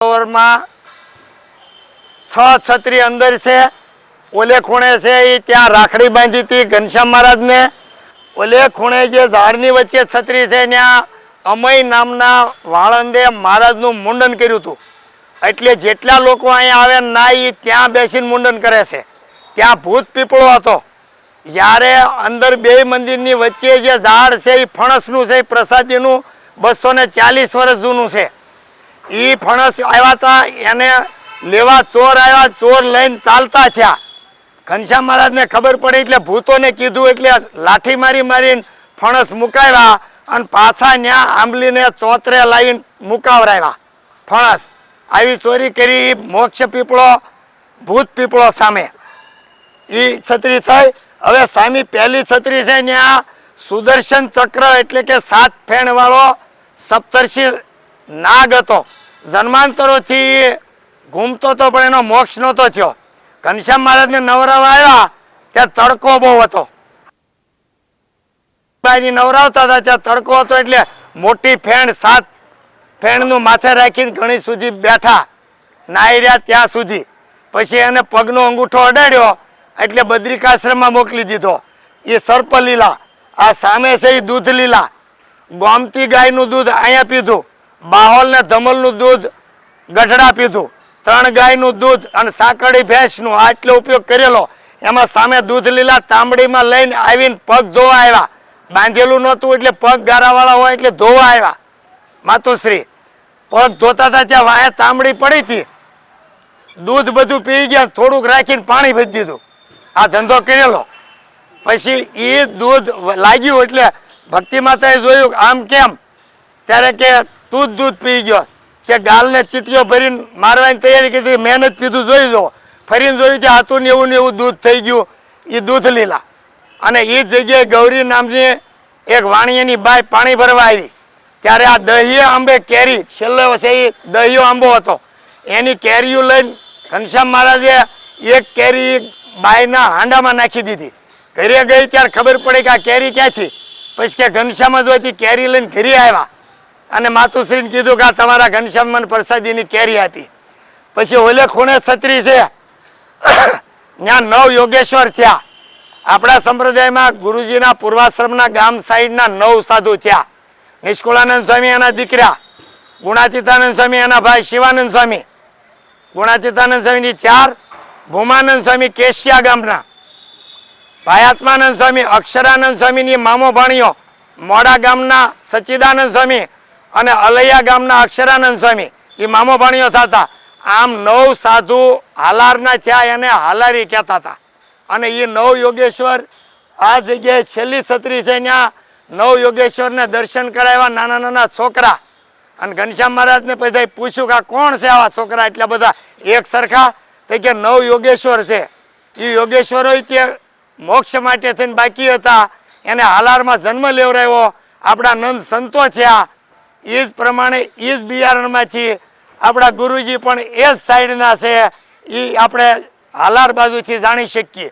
સરોવરમાં 6 છત્રી અંદર છે। ઓલે ખૂણે છે એ ત્યાં રાખડી બાંધી હતી ઘનશ્યામ મહારાજને। ઓલે ખૂણે જે ઝાડની વચ્ચે છત્રી છે ત્યાં અમય નામના વાળંદે મહારાજનું મુંડન કર્યું હતું। એટલે જેટલા લોકો અહીંયા આવે ના એ ત્યાં બેસીને મુંડન કરે છે। ત્યાં ભૂત પીપળો હતો। જ્યારે અંદર બે મંદિરની વચ્ચે જે ઝાડ છે એ ફણસનું છે, પ્રસાદીનું 240 વર્ષ જૂનું છે। એ ફણસ આવ્યા હતા, એને લેવા ચોર આવ્યા, ચોર લઈને ચાલતા થયા। ઘનશ્યામ મહારાજને ખબર પડી એટલે ભૂતોને કીધું એટલે લાઠી મારીને ફણસ મુકાવ્યા અને પાછા ત્યાં આંબલીને ચોતરે લાવીને મુકાવરાવ્યા। ફણસ આવી ચોરી કરી મોક્ષ પીપળો, ભૂત પીપળો સામે એ છત્રી થઈ। હવે સામે પહેલી છત્રી છે ત્યાં સુદર્શન ચક્ર એટલે કે 7 ફેણ વાળો સપ્તર્ષિ નાગ હતો। જન્માંતરોથી ઘૂમતો હતો પણ એનો મોક્ષ નહોતો થયો। ઘનશ્યામ મહારાજને નવરાવા આવ્યા ત્યાં તડકો બહુ હતો। નવરાવતા હતા ત્યાં તડકો હતો એટલે મોટી ફેણ 7 ફેણનું માથે રાખીને ઘણી સુધી બેઠા, નાઈ રહ્યા ત્યાં સુધી। પછી એને પગનો અંગૂઠો અડાડ્યો એટલે બદ્રિકાશ્રમમાં મોકલી દીધો। એ સર્પલીલા, આ સામે છે એ દૂધ લીલા। ગોમતી ગાયનું દૂધ અહીંયા પીધું, બાહોલ ને ધમલનું દૂધ ગઢડા પીધું, 3 ગાયનું દૂધ અને સાકડી ભેંસનું આટલો ઉપયોગ કરેલો। એમાં સામે દૂધ લીલા તાંબડીમાં લઈને આવીને પગ ધોવા આવ્યા। બાંધેલું નહોતું એટલે પગ ગારાવાળા હોય એટલે ધોવા આવ્યા। માતુશ્રી પગ ધોતા હતા ત્યાં વાંહે તાંબડી પડી હતી, દૂધ બધું પી ગયા, થોડુંક રાખીને પાણી ભરી દીધું। આ ધંધો કરેલો। પછી એ દૂધ લાગ્યું એટલે ભક્તિ માતાએ જોયું આમ કેમ, ત્યારે કે તું જ દૂધ પી ગયો। કે ગાલને ચીટીઓ ભરીને મારવાની તૈયારી કરી, મહેનત પીધું જોઈ દો। ફરીને જોયું કે હતું ને એવું દૂધ થઈ ગયું, એ દૂધ લીલા। અને એ જગ્યાએ ગૌરી નામની એક વાણિયાની બાઈ પાણી ભરવા આવી ત્યારે આ દહિયો આંબે કેરી, છેલ્લો છે એ દહિયો આંબો હતો, એની કેરીઓ લઈને ઘનશ્યામ મહારાજે એક કેરી બાઈના હાંડામાં નાખી દીધી। ઘરે ગઈ ત્યારે ખબર પડી કે આ કેરી ક્યાંથી? પછી કે ઘનશ્યામ જ કેરી લઈને ઘરે આવ્યા અને માતુશ્રીને કીધું કે આ તમારા ઘનશ્યામ મને પ્રસાદીની કેરી આપી। પછી ઓલે ખૂણે છત્રી છે ત્યાં 9 યોગેશ્વર થયા। આપણા સંપ્રદાયમાં ગુરુજીના પૂર્વાશ્રમના ગામ સાઈડના 9 સાધુ થયા। નિષ્કુળાનંદ સ્વામી એના દીકરા, ગુણાતીતાનંદ સ્વામી એના ભાઈ શિવાનંદ સ્વામી, ગુણાતીતાનંદ સ્વામીની 4, ભૂમાનંદ સ્વામી કેશિયા ગામના, ભાયાત્માનંદ સ્વામી અક્ષરાનંદ સ્વામીની મામો ભાણીઓ મોડા ગામના સચ્ચિદાનંદ સ્વામી અને અલૈયા ગામના અક્ષરાનંદ સ્વામી એ મામો ભાણીઓ થતા। આમ 9 સાધુ હાલારના થયા, એને હાલારી કહેતા હતા। અને એ 9 યોગેશ્વર આ જગ્યાએ છેલ્લી છત્રી છે ત્યાં 9 યોગેશ્વરને દર્શન કરાવ્યા નાના નાના છોકરા। અને ઘનશ્યામ મહારાજને પછી પૂછ્યું કે આ કોણ છે આવા છોકરા એટલા બધા એક સરખા? તો કે 9 યોગેશ્વર છે। એ યોગેશ્વરો તે મોક્ષ માટે થઈને બાકી હતા, એને હાલારમાં જન્મ લેવડાવ્યો, આપણા નંદ સંતો થયા। એ જ પ્રમાણે એ જ બિયારણમાંથી આપણા ગુરુજી પણ એ જ સાઈડના છે, એ આપણે હાલાર બાજુથી જાણી શકીએ।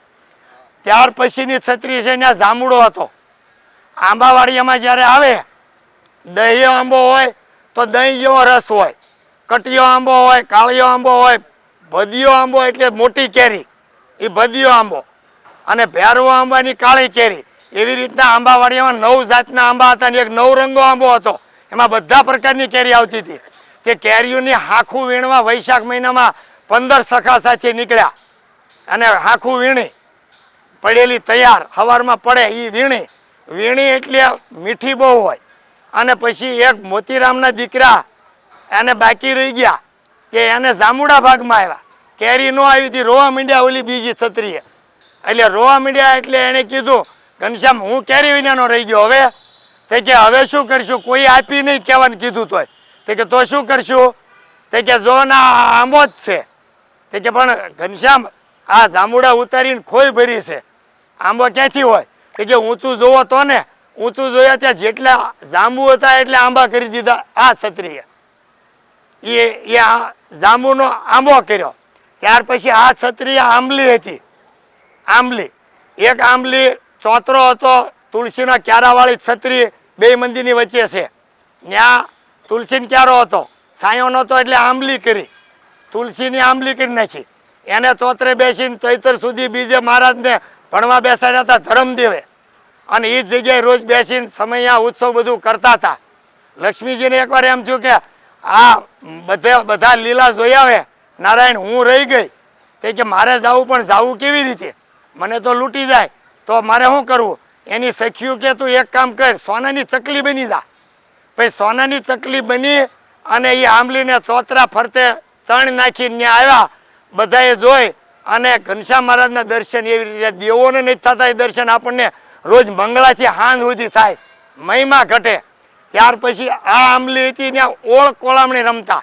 ત્યાર પછીની છત્રી છે ત્યાં જાંબુડો હતો। આંબાવાડિયામાં જ્યારે આવે દહિયો આંબો હોય તો દહીં જેવો રસ હોય, કટિયો આંબો હોય, કાળિયો આંબો હોય, ભદિયો આંબો એટલે મોટી કેરી એ ભદિયો આંબો, અને ભેરવો આંબાની કાળી કેરી। એવી રીતના આંબાવાડિયામાં 9 જાતના આંબા હતા અને એક 9 રંગો આંબો હતો, એમાં બધા પ્રકારની કેરી આવતી હતી। તે કેરીઓની હાંખું વીણવા વૈશાખ મહિનામાં 15 સખા સાથે નીકળ્યા અને હાંખું વીણી પડેલી તૈયાર સવારમાં પડે એ વીણી એટલે મીઠી બહુ હોય। અને પછી એક મોતીરામના દીકરા એને બાકી રહી ગયા કે એને જાંબુડા ભાગમાં આવ્યા, કેરી ન આવી હતી, રોવા માંડ્યા ઓલી બીજી છત્રીએ। એટલે રોવા માંડ્યા એટલે એણે કીધું ઘનશ્યામ હું કેરી વિનાનો રહી ગયો, હવે તે કે હવે શું કરશું? કોઈ આપી નહીં કહેવાનું કીધું તોય। તે કે તો શું કરશું? તે કે જો ના આંબો જ છે। તે કે પણ ઘનશ્યામ આ જાંબુડા ઉતારીને ખોઈ ભરી છે, આંબો ક્યાંથી હોય? તે કે ઊંચું જોવો તો ને, ઊંચું જોયા ત્યાં જેટલા જાંબુ હતા એટલે આંબા કરી દીધા આ છત્રીએ। એ જાંબુનો આંબો કર્યો। ત્યાર પછી આ છત્રી આંબલી હતી। આંબલી એક આંબલી ચોતરો હતો, તુલસીનો ક્યારાવાળી છત્રી બે મંદિરની વચ્ચે છે, ત્યાં તુલસીનો ક્યારો હતો, સાયો નહોતો એટલે આંબલી કરી, તુલસીની આંબલી કરી નાખી. એને ચોતરે બેસીને ચૈતર સુધી બીજે મહારાજને ભણવા બેસાડ્યા હતા ધર્મદેવે, અને એ જ જગ્યાએ રોજ બેસીને સમયા ઉત્સવ બધું કરતા હતા. લક્ષ્મીજીને એકવાર એમ થયું કે આ બધા લીલા જોઈ આવે, નારાયણ હું રહી ગઈ, તે કે મારે જવું, પણ જવું કેવી રીતે, મને તો લૂંટી જાય, તો મારે શું કરવું? એની સખીયું કે તું એક કામ કર, સોનાની ચકલી બની જા. પછી સોનાની ચકલી બની અને એ આંબલીને ચોતરા ફરતે ચણ નાખીને ત્યાં આવ્યા. બધાએ જોઈ અને ઘનશ્યામ મહારાજના દર્શન એવી રીતે દેવોને નથી થતા, એ દર્શન આપણને રોજ મંગળાથી હાંજ સુધી થાય, મહિમા ઘટે. ત્યાર પછી આ આંબલી હતી ત્યાં ઓળ કોળામણી રમતા,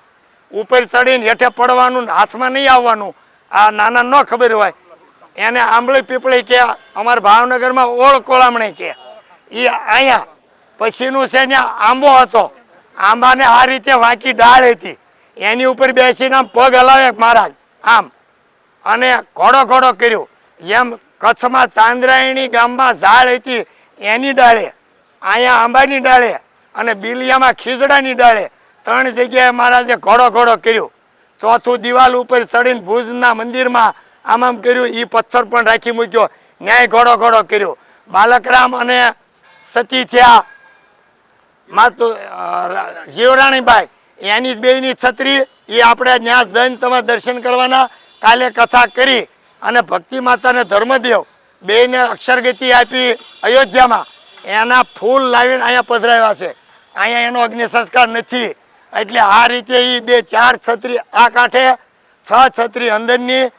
ઉપર ચડીને હેઠે પડવાનું, હાથમાં નહીં આવવાનું. આ નાના ન ખબર હોય એને આંબલી પીપળી કે, અમારા ભાવનગરમાં ઓળ કોળામણી કે. એ અહીંયા પછીનું છે ત્યાં આંબો હતો, આંબાને આ રીતે વાંકી ડાળ હતી, એની ઉપર બેસીને આમ પગ હલાવે મહારાજ આમ, અને ઘોડો ઘોડો કર્યો. જેમ કચ્છમાં ચાંદ્રાયણી ગામમાં ઝાડ હતી એની ડાળે, અહીંયા આંબાની ડાળે અને બિલિયામાં ખીજડાની ડાળે, ત્રણ જગ્યાએ મહારાજે ઘોડો ઘોડો કર્યો. ચોથું દિવાલ ઉપર ચડીને ભુજના મંદિરમાં આમ આમ કર્યું, એ પથ્થર પણ રાખી મૂક્યો, ન્યાય ઘોડો ઘોડો કર્યો. બાલકરામ અને સતી થયા માતુ જીવરાણીબાઈ, એની બેયની છત્રી, એ આપણે ત્યાં જઈને તમે દર્શન કરવાના. કાલે કથા કરી અને ભક્તિ માતાને ધર્મદેવ બેયને અક્ષરગતિ આપી અયોધ્યામાં, એના ફૂલ લાવીને અહીંયા પધરાવ્યા છે. અહીંયા એનો અગ્નિ સંસ્કાર નથી, એટલે આ રીતે એ બે ચાર છત્રી આ કાંઠે, છ છત્રી અંદરની,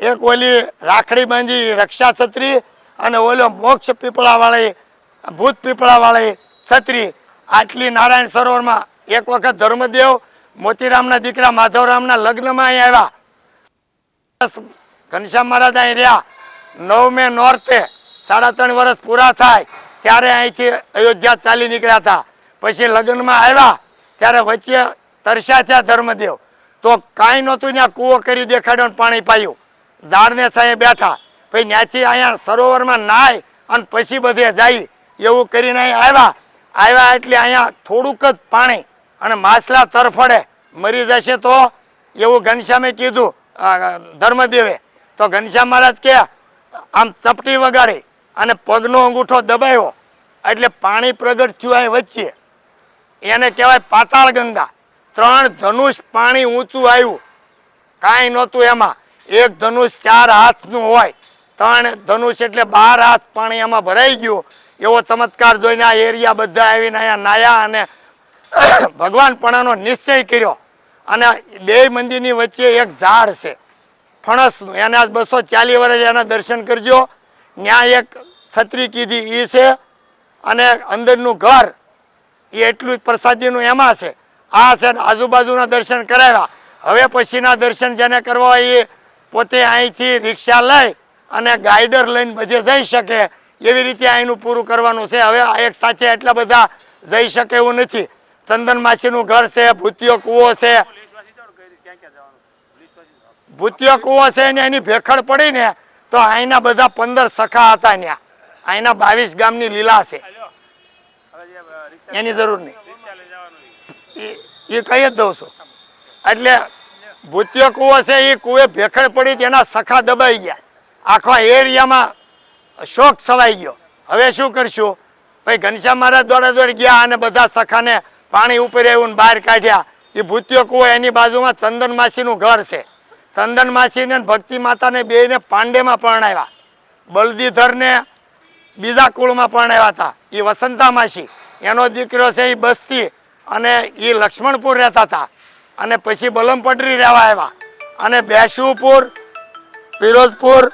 એક ઓલી રાખડી બાંધી રક્ષા છત્રી, અને ઓલો મોક્ષ પીપળાવાળી ભૂત પીપળાવાળી છત્રી. આટલી નારાયણ સરોવરમાં એક વખત ધર્મદેવ મોતીરામના દીકરા માધવરામના લગ્નમાં અહીં આવ્યા. ઘનશ્યામ મહારાજ અહીં રહ્યા. 9 નોરતે 3.5 વર્ષ પૂરા થાય ત્યારે અહીંથી અયોધ્યા ચાલી નીકળ્યા હતા. પછી લગ્નમાં આવ્યા ત્યારે વચ્ચે તરસ્યા થયા ધર્મદેવ, તો કાંઈ નહોતું, ત્યાં કૂવો કરી દેખાડ્યો ને પાણી પાયું, ઝાડને સાંયે બેઠા. પછી ત્યાંથી અહીંયા સરોવરમાં નાય અને પછી બધે જાય, એવું કરીને અહીં આવ્યા એટલે અહીંયા થોડુંક જ પાણી અને માછલા તરફડે, મરી જશે તો, એવું ઘનશ્યામે કીધું ધર્મદેવે. તો ઘનશ્યામ મહારાજ કે આમ ચપટી વગાડી અને પગનો અંગૂઠો દબાવ્યો એટલે પાણી પ્રગટ થયું અહીં વચ્ચે, એને કહેવાય પાતાળ ગંગા. 3 ધનુષ પાણી ઊંચું આવ્યું, કાંઈ નહોતું એમાં. એક ધનુષ 4 હાથનું હોય, 3 ધનુષ એટલે 12 હાથ પાણી એમાં ભરાઈ ગયું. એવો ચમત્કાર જોઈને આ એરિયા બધા આવીને અહીંયા નાયા અને ભગવાનપણાનો નિશ્ચય કર્યો. અને બે મંદિરની વચ્ચે એક ઝાડ છે ફણસનું, એને આજ 240 વર્ષ એના દર્શન કરજો. ત્યાં એક છત્રી કીધી એ છે, અને અંદરનું ઘર એ એટલું જ પ્રસાદીનું એમાં છે. આ છે આજુબાજુના દર્શન કરાવ્યા. હવે પછીના દર્શન જેને કરવા હોય એ પોતે અહીંથી રિક્ષા લઈ અને ગાઈડર લઈને બધે જઈ શકે, એવી રીતે અહીંનું પૂરું કરવાનું છે. હવે આ એક સાથે એટલા બધા જઈ શકે એવું નથી. ચંદન માસીનું ઘર છે, ભૂતિયો કૂવો છે, ભૂતિયો કૂવો છે ને એની ભેખડ પડી ને તો અહીંના બધા 15 સખા હતા ત્યાં. અહીંના 22 ગામની લીલા છે, એની જરૂર નહીં, એ કહી જ દઉં છું. એટલે ભૂતિયો કૂવો છે, એ કૂવે ભેખડ પડી તેના સખા દબાઈ ગયા, આખા એરિયામાં શોક છવાઈ ગયો. હવે શું કરશું? ભાઈ ઘનશ્યામ મહારાજ દોડ ગયા અને બધા સખાને પાણી ઉપર આવ્યું ને બહાર કાઢ્યા. એ ભૂતિયો કૂવો, એની બાજુમાં ચંદન માસીનું ઘર છે. ચંદન માસીને ભક્તિ માતાને બેયને પાંડેમાં પરણાવ્યા. બલદીધરને બીજા કુળમાં પરણાવ્યા હતા, એ વસંતા માસી. એનો દીકરો છે એ બસ્તી અને એ લક્ષ્મણપુર રહેતા હતા. અને પછી બલમપટરી રહેવા આવ્યા અને બેસુપુર, ફિરોઝપુર,